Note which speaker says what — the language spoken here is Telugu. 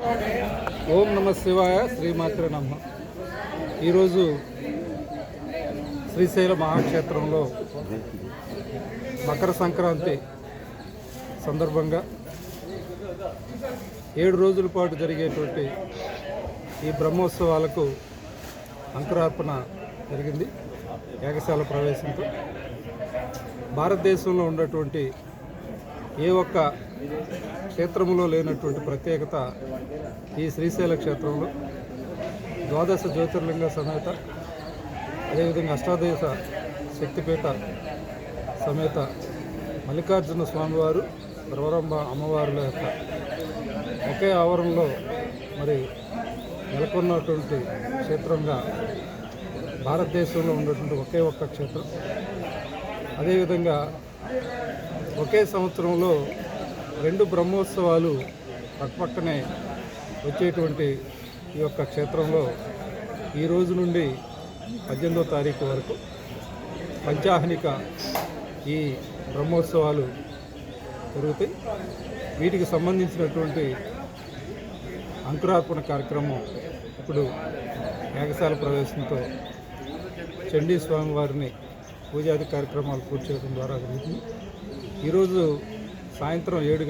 Speaker 1: ఓం నమ శివాయ, శ్రీమాత్రే నమః. ఈరోజు శ్రీశైల మహాక్షేత్రంలో మకర సంక్రాంతి సందర్భంగా 7 రోజుల పాటు జరిగేటువంటి ఈ బ్రహ్మోత్సవాలకు అంకురార్పణ జరిగింది. యాగశాల ప్రవేశంతో భారతదేశంలో ఉన్నటువంటి ఏ ఒక్క క్షేత్రములో లేనటువంటి ప్రత్యేకత ఈ శ్రీశైల క్షేత్రంలో ద్వాదశ జ్యోతిర్లింగ సమేత, అదేవిధంగా అష్టాదశ శక్తిపీఠ సమేత మల్లికార్జున స్వామివారు, ద్రవరంబ అమ్మవారుల యొక్క ఒకే ఆవరణలో మరి నెలకొన్నటువంటి క్షేత్రంగా భారతదేశంలో ఉన్నటువంటి ఒకే ఒక్క క్షేత్రం. అదేవిధంగా ఒకే సంవత్సరంలో 2 బ్రహ్మోత్సవాలు పక్కపక్కనే వచ్చేటువంటి ఈ యొక్క క్షేత్రంలో ఈ రోజు నుండి 18వ తారీఖు వరకు పంచాహ్నిక ఈ బ్రహ్మోత్సవాలు జరుగుతాయి. వీటికి సంబంధించినటువంటి అంకురార్పణ కార్యక్రమం ఇప్పుడు యాగశాల ప్రవేశంతో చండీ స్వామివారిని పూజాది కార్యక్రమాలు పూర్తి చేయడం ద్వారా జరుగుతుంది. ఈరోజు సాయంత్రం 7 గంటలకు